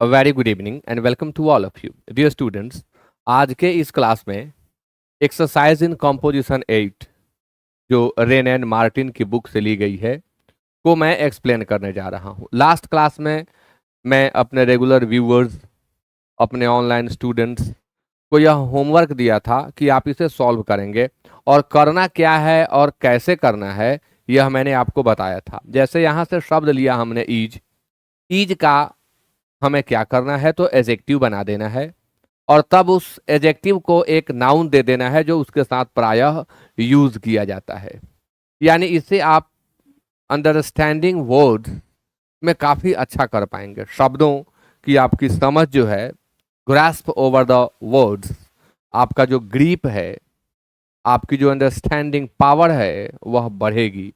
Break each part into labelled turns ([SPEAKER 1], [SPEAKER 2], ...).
[SPEAKER 1] Very good evening and welcome to all of you dear students. आज के इस class में एक्सरसाइज इन कंपोजिशन 8 जो रेन एंड मार्टिन की बुक से ली गई है को मैं एक्सप्लेन करने जा रहा हूँ। लास्ट क्लास में मैं अपने रेगुलर व्यूअर्स, अपने ऑनलाइन स्टूडेंट्स को यह होमवर्क दिया था कि आप इसे सॉल्व करेंगे और करना क्या है और कैसे करना है यह मैंने आपको बताया था। जैसे यहाँ से शब्द लिया हमने ईज, ईज का हमें क्या करना है तो एजेक्टिव बना देना है और तब उस एजेक्टिव को एक नाउन दे देना है जो उसके साथ प्रायः यूज किया जाता है। यानी इससे आप अंडरस्टैंडिंग वर्ड्स में काफी अच्छा कर पाएंगे। शब्दों की आपकी समझ जो है, ग्रास्प ओवर द वर्ड्स, आपका जो ग्रीप है, आपकी जो अंडरस्टैंडिंग पावर है वह बढ़ेगी।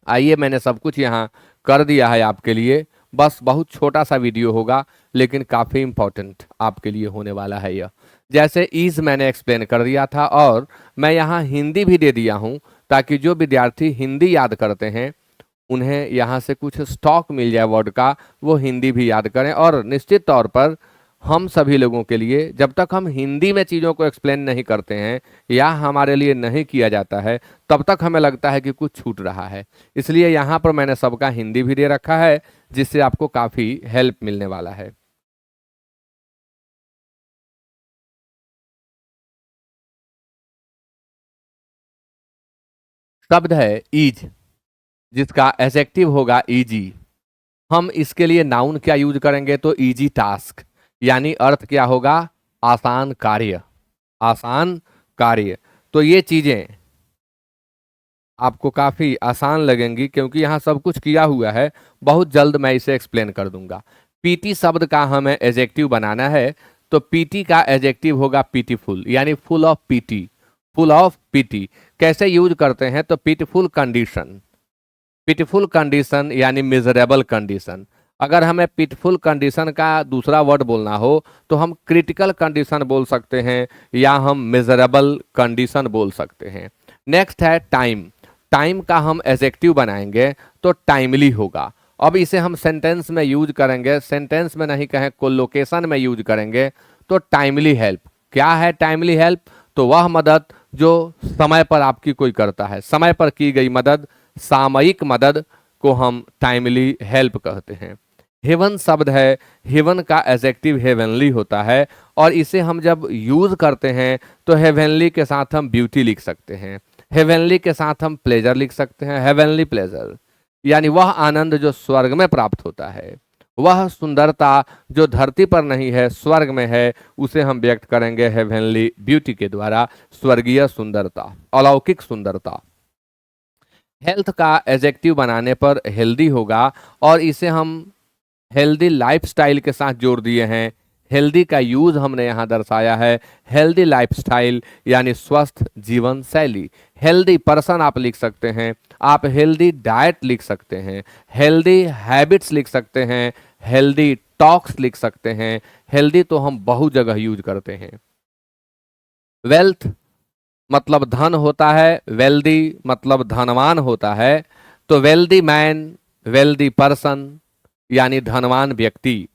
[SPEAKER 1] आइए, मैंने सब कुछ यहाँ कर दिया है आपके लिए। बस बहुत छोटा सा वीडियो होगा लेकिन काफ़ी इम्पोर्टेंट आपके लिए होने वाला है यह। जैसे ईज मैंने एक्सप्लेन कर दिया था और मैं यहाँ हिंदी भी दे दिया हूँ ताकि जो विद्यार्थी हिंदी याद करते हैं उन्हें यहाँ से कुछ स्टॉक मिल जाए वर्ड का, वो हिंदी भी याद करें। और निश्चित तौर पर हम सभी लोगों के लिए जब तक हम हिंदी में चीज़ों को एक्सप्लेन नहीं करते हैं या हमारे लिए नहीं किया जाता है तब तक हमें लगता है कि कुछ छूट रहा है। इसलिए यहाँ पर मैंने सबका हिंदी भी दे रखा है जिससे आपको काफ़ी हेल्प मिलने वाला है। शब्द है ईज जिसका एडजेक्टिव होगा इजी। हम इसके लिए नाउन क्या यूज करेंगे तो इजी टास्क, यानी अर्थ क्या होगा आसान कार्य। आसान कार्य, तो ये चीजें आपको काफी आसान लगेंगी क्योंकि यहाँ सब कुछ किया हुआ है। बहुत जल्द मैं इसे एक्सप्लेन कर दूंगा। पीटी शब्द का हमें एडजेक्टिव बनाना है तो पीटी का एडजेक्टिव होगा पीटीफुल, यानी full of PT. Full of PT कैसे यूज करते हैं तो पिटफुल कंडीशन, पिटफुल कंडीशन यानी मिजरेबल कंडीशन। अगर हमें पिटफुल कंडीशन का दूसरा वर्ड बोलना हो तो हम क्रिटिकल कंडीशन बोल सकते हैं या हम मिजरेबल कंडीशन बोल सकते हैं। नेक्स्ट है टाइम। टाइम का हम एडजेक्टिव बनाएंगे तो टाइमली होगा। अब इसे हम सेंटेंस में यूज करेंगे, सेंटेंस में नहीं कहें कोलोकेशन में यूज करेंगे तो टाइमली हेल्प। क्या है टाइमली हेल्प? तो वह मदद जो समय पर आपकी कोई करता है, समय पर की गई मदद, सामयिक मदद को हम टाइमली हेल्प कहते हैं। हेवन शब्द है, हेवन का एडजेक्टिव हेवनली होता है और इसे हम जब यूज करते हैं तो हेवनली के साथ हम ब्यूटी लिख सकते हैं, हेवनली के साथ हम प्लेजर लिख सकते हैं, हेवनली प्लेजर, यानी वह आनंद जो स्वर्ग में प्राप्त होता है, वह सुंदरता जो धरती पर नहीं है स्वर्ग में है, उसे हम व्यक्त करेंगे हेवनली ब्यूटी के द्वारा, स्वर्गीय सुंदरता, अलौकिक सुंदरता। हेल्थ का एडजेक्टिव बनाने पर हेल्दी होगा और इसे हम हेल्दी लाइफस्टाइल के साथ जोड़ दिए हैं। हेल्दी का यूज हमने यहाँ दर्शाया है, हेल्दी लाइफस्टाइल यानी स्वस्थ जीवन शैली। हेल्दी पर्सन आप लिख सकते हैं, आप हेल्दी डाइट लिख सकते हैं, हेल्दी हैबिट्स लिख सकते हैं, हेल्दी टॉक्स लिख सकते हैं। हेल्दी तो हम बहुत जगह यूज करते हैं। वेल्थ मतलब धन होता है, वेल्दी मतलब धनवान होता है। तो वेल्दी मैन, वेल्दी पर्सन यानी धनवान व्यक्ति।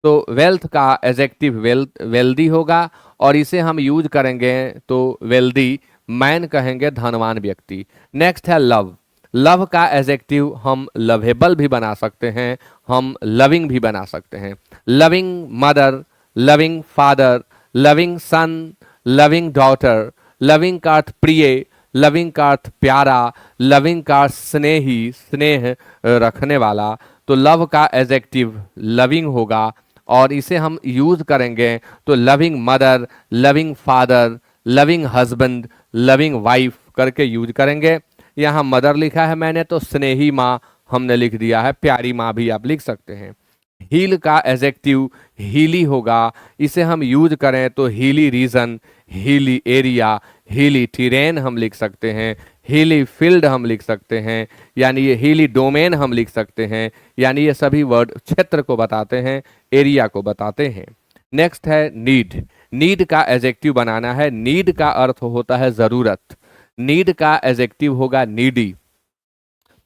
[SPEAKER 1] तो वेल्थ का एडजेक्टिव वेल्दी होगा और इसे हम यूज करेंगे तो वेल्दी मैन कहेंगे, धनवान व्यक्ति। नेक्स्ट है लव। लव का एडजेक्टिव हम लवेबल भी बना सकते हैं, हम लविंग भी बना सकते हैं। Loving mother, loving father, loving son, loving daughter. Loving का अर्थ प्रिय, लविंग का अर्थ प्यारा, लविंग का अर्थ स्नेही, स्नेह रखने वाला। तो लव का एडजेक्टिव लविंग होगा और इसे हम यूज करेंगे तो loving mother, loving father, loving husband, loving wife करके यूज करेंगे। यहाँ मदर लिखा है मैंने तो स्नेही माँ हमने लिख दिया है, प्यारी माँ भी आप लिख सकते हैं। हील का एडजेक्टिव हीली होगा, इसे हम यूज करें तो hilly region, hilly area, hilly terrain हम लिख सकते हैं, हीली फील्ड हम लिख सकते हैं, यानी ये हीली डोमेन हम लिख सकते हैं। यानी ये सभी वर्ड क्षेत्र को बताते हैं, एरिया को बताते हैं। नेक्स्ट है नीड। नीड का एडजेक्टिव बनाना है, नीड का अर्थ होता है जरूरत। नीड का एडजेक्टिव होगा नीडी।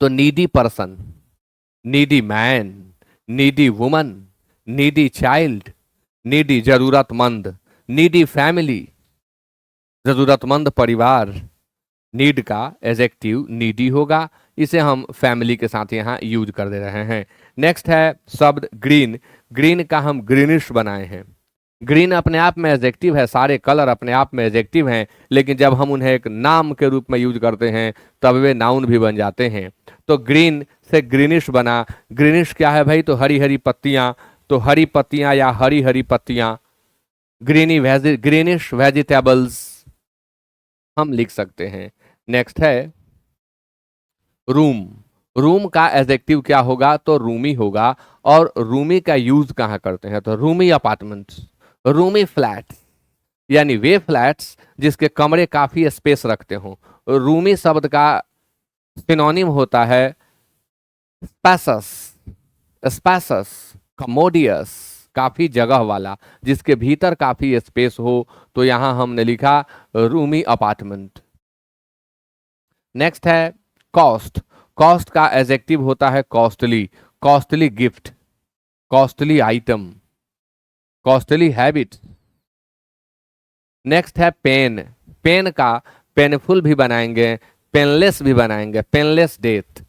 [SPEAKER 1] तो needy person, needy man, needy woman, needy child, needy जरूरतमंद, नीडी फैमिली जरूरतमंद परिवार, नीड का एडजेक्टिव नीडी होगा, इसे हम फैमिली के साथ यहाँ यूज कर दे रहे हैं। नेक्स्ट है शब्द ग्रीन, ग्रीन का हम ग्रीनिश बनाए हैं। ग्रीन अपने आप में एडजेक्टिव है, सारे कलर अपने आप में एडजेक्टिव हैं, लेकिन जब हम उन्हें एक नाम के रूप में यूज करते हैं तब वे नाउन भी बन जाते हैं। तो ग्रीन से ग्रीनिश बना। ग्रीनिश क्या है भाई? तो हरी हरी पत्तियां, तो हरी पत्तियां या हरी हरी पत्तियां, ग्रीनिश वेजिटेबल्स हम लिख सकते हैं। नेक्स्ट है रूम, रूम का एडजेक्टिव क्या होगा? तो रूमी होगा। और रूमी का यूज कहाँ करते हैं? तो रूमी अपार्टमेंट्स, रूमी फ्लैट, यानी वे फ्लैट्स जिसके कमरे काफी स्पेस रखते हो। रूमी शब्द का सिनोनिम होता है स्पेसस, स्पेसस, कमोडियस, काफी जगह वाला, जिसके भीतर काफी स्पेस हो। तो यहां हमने लिखा रूमी अपार्टमेंट। नेक्स्ट है कॉस्ट, कॉस्ट का एडजेक्टिव होता है costly, costly gift, costly item, costly habit. Next है पेन, पेन का पेनफुल भी बनाएंगे, पेनलेस भी बनाएंगे, पेनलेस डेथ,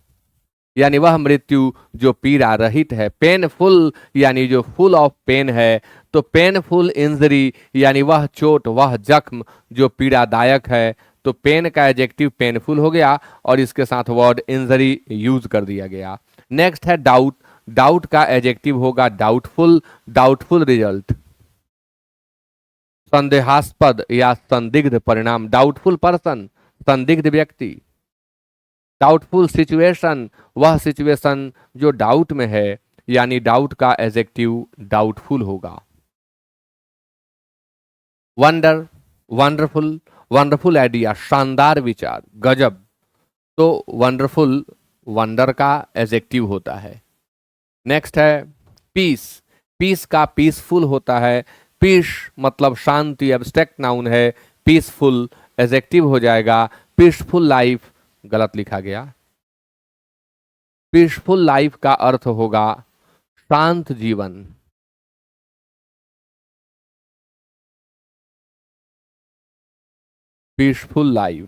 [SPEAKER 1] यानी वह मृत्यु जो पीड़ा रहित है। पेनफुल यानी जो फुल ऑफ पेन है। तो पेनफुल इंजरी यानी वह चोट, वह जख्म जो पीड़ादायक है। तो पेन का एडजेक्टिव पेनफुल हो गया और इसके साथ वर्ड इंजरी यूज कर दिया गया। नेक्स्ट है डाउट, डाउट का एडजेक्टिव होगा डाउटफुल, डाउटफुल रिजल्ट, संदेहास्पद या संदिग्ध परिणाम, डाउटफुल पर्सन, संदिग्ध व्यक्ति। डाउटफुल सिचुएशन, वह सिचुएशन जो डाउट में है, यानी डाउट का एडजेक्टिव डाउटफुल होगा। वंडर, वंडरफुल, वंडरफुल आइडिया, शानदार विचार, गजब। तो वंडरफुल वंडर का एडजेक्टिव होता है। नेक्स्ट है पीस, पीस का पीसफुल होता है। पीस मतलब शांति, एब्स्ट्रैक्ट नाउन है। पीसफुल एडजेक्टिव हो जाएगा। पीसफुल लाइफ गलत लिखा गया। पीसफुल लाइफ का अर्थ होगा शांत जीवन। Peaceful life.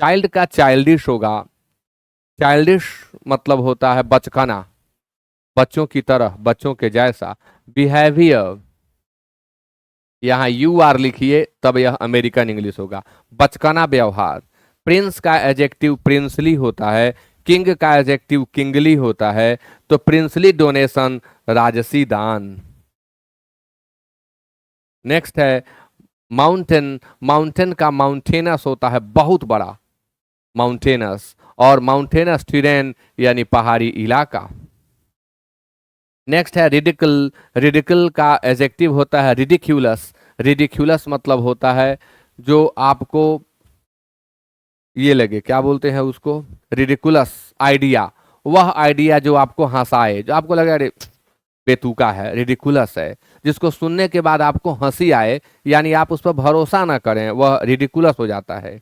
[SPEAKER 1] चाइल्ड का चाइल्डिश होगा। चाइल्डिश मतलब होता है बचकाना, बच्चों की तरह, बच्चों के जैसा। बिहेवियर, यहां यू आर लिखिए तब यह अमेरिकन इंग्लिश होगा। बचकाना व्यवहार। प्रिंस का एडजेक्टिव प्रिंसली होता है। किंग का एडजेक्टिव किंगली होता है। तो प्रिंसली डोनेशन, राजसी दान। नेक्स्ट है माउंटेन, माउंटेन का माउंटेनस होता है बहुत बड़ा, माउंटेनस। और माउंटेनस टेरेन यानी पहाड़ी इलाका। नेक्स्ट है रिडिकल, रिडिकल का एडजेक्टिव होता है रिडिक्यूलस, रिडिक्यूलस मतलब होता है जो आपको ये लगे, क्या बोलते हैं उसको, रिडिकुलस आइडिया, वह आइडिया जो आपको हंसाए, जो आपको लगे अरे बेतुका है, रिडिकुलस है, जिसको सुनने के बाद आपको हंसी आए, यानी आप उस पर भरोसा ना करें, वह रिडिकुलस हो जाता है।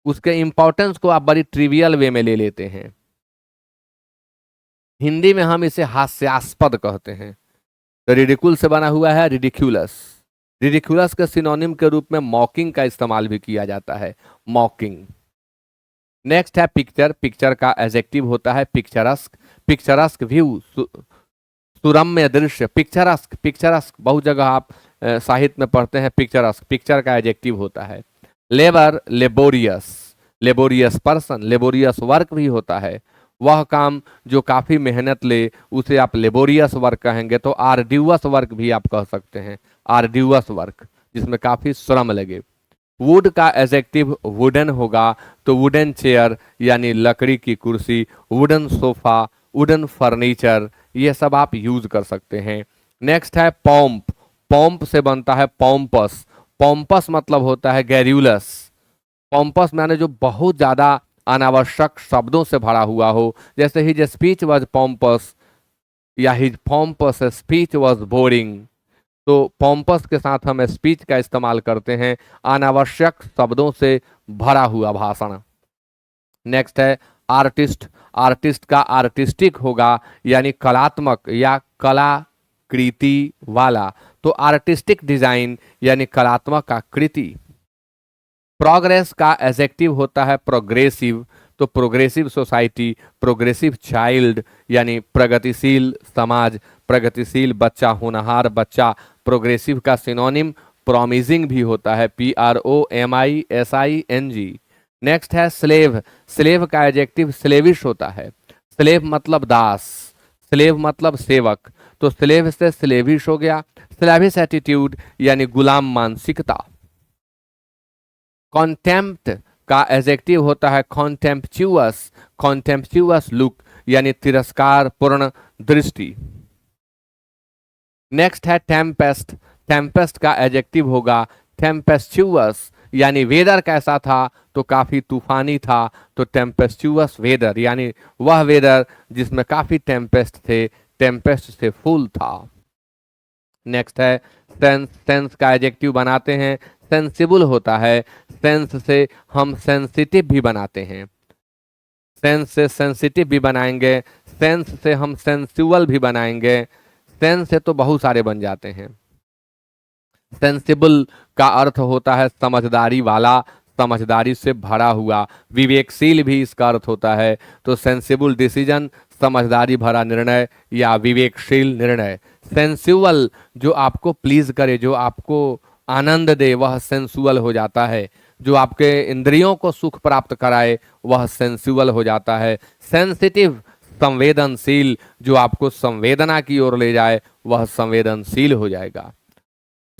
[SPEAKER 1] उसके इंपॉर्टेंस को आप बड़ी ट्रिवियल वे में ले लेते हैं। हिंदी में हम इसे हास्यास्पद कहते हैं। तो रिडिकुल से बना हुआ है रिडिक्यूलस। रिडिक्यूलस के सिनोनिम के रूप में मॉकिंग का इस्तेमाल भी किया जाता है, मॉकिंग। नेक्स्ट है पिक्चर, पिक्चर का एडजेक्टिव होता है पिक्चरस्क, पिक्चरस्क व्यू, सुरम्य दृश्य, पिक्चरस्क, पिक्चरस्क बहुत जगह आप साहित्य में पढ़ते हैं पिक्चरस्क, पिक्चर का एडजेक्टिव होता है। Labour, laborious, laborious person, laborious work भी होता है। वह काम जो काफी मेहनत ले उसे आप लेबोरियस वर्क कहेंगे। तो आर्ड्यूअस वर्क भी आप कह सकते हैं, आर्ड्यूअस वर्क जिसमें काफी श्रम लगे। वुड का एडजेक्टिव वुडन होगा। तो वुडन चेयर यानी लकड़ी की कुर्सी, वुडन सोफा, वुडन फर्नीचर, ये सब आप यूज कर सकते हैं। नेक्स्ट है पॉम्प, पॉम्प से बनता है पॉम्पस, पॉम्पस मतलब होता है गैर्यूलस। पॉम्पस माने जो बहुत ज्यादा अनावश्यक शब्दों से भरा हुआ हो, जैसे ही स्पीच वॉज पॉम्पस या his pompous speech was boring. तो पॉम्पस के साथ हम स्पीच का इस्तेमाल करते हैं, अनावश्यक शब्दों से भरा हुआ भाषण। नेक्स्ट है आर्टिस्ट, आर्टिस्ट का आर्टिस्टिक होगा यानी कलात्मक या कलाकृति वाला, तो आर्टिस्टिक डिजाइन यानी कलात्मक आकृति। प्रोग्रेस का एडजेक्टिव होता है प्रोग्रेसिव, तो प्रोग्रेसिव सोसाइटी, प्रोग्रेसिव चाइल्ड यानी प्रगतिशील समाज, प्रगतिशील बच्चा, होनहार बच्चा। प्रोग्रेसिव का सिनोनिम प्रॉमिजिंग भी होता है, PROMISING। नेक्स्ट है स्लेव, स्लेव का एडजेक्टिव स्लेविश होता है। स्लेव मतलब दास, स्लेव मतलब सेवक, तो स्लेव से स्लेविश हो गया। स्लेविश एटीट्यूड यानी गुलाम मानसिकता। कॉन्टेम्प्ट का एडजेक्टिव होता है कॉन्टेम्पचुअस, कॉन्टेम्पचुअस लुक यानी तिरस्कार पूर्ण दृष्टि। नेक्स्ट है टेम्पेस्ट, टेम्पेस्ट का एडजेक्टिव होगा टेम्पेस्चुअस यानी वेदर कैसा था, तो काफी तूफानी था, तो टेम्पेस्चुअस वेदर यानी वह वेदर जिसमें काफी टेम्पेस्ट थे, टेम्पेस्ट से फुल था। नेक्स्ट है सेंस, सेंस का एडजेक्टिव बनाते हैं सेंसिबल होता है, सेंस से हम सेंसिटिव भी बनाते हैं, सेंस से सेंसिटिव भी बनाएंगे, सेंस से हम सेंसुअल भी बनाएंगे, सेंस से तो बहुत सारे बन जाते हैं। सेंसिबल का अर्थ होता है समझदारी वाला, समझदारी से भरा हुआ। विवेकशील भी इसका अर्थ होता है, तो सेंसिबल डिसीजन, समझदारी भरा निर्णय या विवेकशील निर्णय। सेंसुअल जो आपको प्लीज करे, जो आपको आनंद दे, वह सेंसुअल हो जाता है। जो आपके इंद्रियों को सुख प्राप्त कराए वह सेंसुअल हो जाता है। सेंसिटिव संवेदनशील, जो आपको संवेदना की ओर ले जाए वह संवेदनशील हो जाएगा।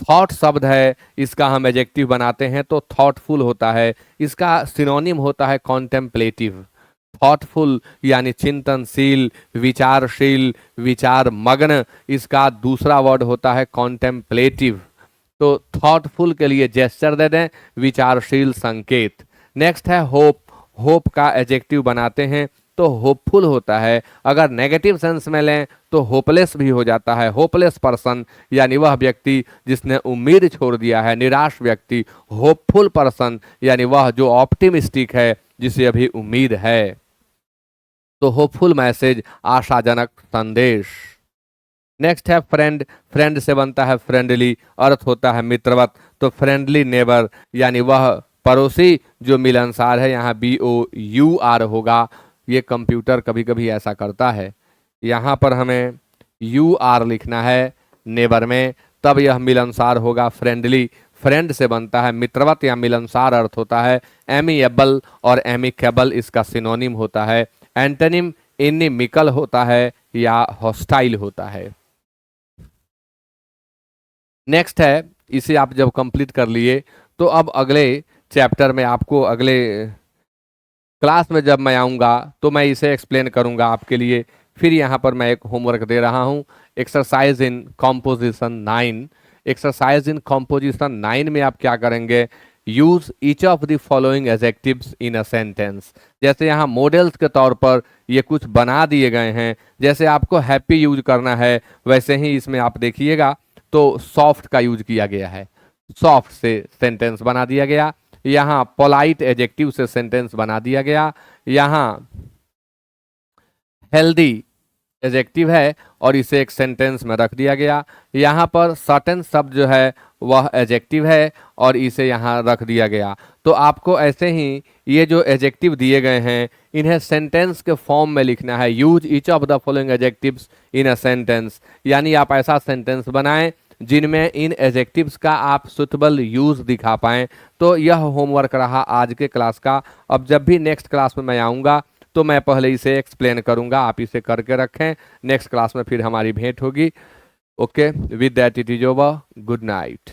[SPEAKER 1] थॉट शब्द है, इसका हम एडजेक्टिव बनाते हैं तो थॉटफुल होता है, इसका सिनोनिम होता है कॉन्टेम्पलेटिव। थॉटफुल यानी चिंतनशील, विचारशील, विचार मग्न, इसका दूसरा वर्ड होता है कॉन्टेम्पलेटिव। तो थॉटफुल के लिए जेस्चर दे दें, विचारशील संकेत। नेक्स्ट है होप, होप का एडजेक्टिव बनाते हैं तो होपफुल होता है। अगर नेगेटिव सेंस में लें तो होपलेस भी हो जाता है। होपलेस पर्सन यानी वह व्यक्ति जिसने उम्मीद छोड़ दिया है, निराश व्यक्ति। होपफुल पर्सन यानी वह जो ऑप्टिमिस्टिक है, जिसे अभी उम्मीद है। तो होपफुल मैसेज, आशाजनक संदेश। नेक्स्ट है फ्रेंड, फ्रेंड से बनता है फ्रेंडली, अर्थ होता है मित्रवत, तो फ्रेंडली नेबर यानी वह पड़ोसी जो मिलनसार है, यहाँ BOUR होगा। ये कंप्यूटर कभी कभी ऐसा करता है, यहाँ पर हमें UR लिखना है नेबर में, तब यह मिलनसार होगा। फ्रेंडली, फ्रेंड से बनता है मित्रवत या मिलनसार, अर्थ होता है एमिएबल और एमिकेबल इसका सिनोनिम होता है। एंटोनिम इनिमिकल होता है या हॉस्टाइल होता है। नेक्स्ट है, इसे आप जब कंप्लीट कर लिए तो अब अगले चैप्टर में आपको, अगले क्लास में जब मैं आऊँगा तो मैं इसे एक्सप्लेन करूँगा आपके लिए। फिर यहाँ पर मैं एक होमवर्क दे रहा हूँ, exercise in composition 9। Exercise in composition 9 में आप क्या करेंगे, use each of the following adjectives in a sentence. जैसे यहाँ मॉडल्स के तौर पर ये कुछ बना दिए गए हैं, जैसे आपको हैप्पी यूज करना है वैसे ही इसमें आप देखिएगा तो सॉफ्ट का यूज किया गया है, सॉफ्ट से सेंटेंस बना दिया गया। यहाँ पोलाइट एडजेक्टिव से सेंटेंस बना दिया गया। यहाँ हेल्दी एडजेक्टिव है और इसे एक सेंटेंस में रख दिया गया। यहाँ पर सर्टेन शब्द जो है वह एडजेक्टिव है और इसे यहाँ रख दिया गया। तो आपको ऐसे ही ये जो एडजेक्टिव दिए गए हैं इन्हें सेंटेंस के फॉर्म में लिखना है। Use each of the following adjectives in a sentence, यानी आप ऐसा सेंटेंस बनाएं जिनमें इन एडजेक्टिव्स का आप सुटेबल यूज दिखा पाएं। तो यह होमवर्क रहा आज के क्लास का। अब जब भी नेक्स्ट क्लास में मैं आऊँगा तो मैं पहले इसे एक्सप्लेन करूँगा, आप इसे करके रखें। नेक्स्ट क्लास में फिर हमारी भेंट होगी। Okay, with that it is over, good night.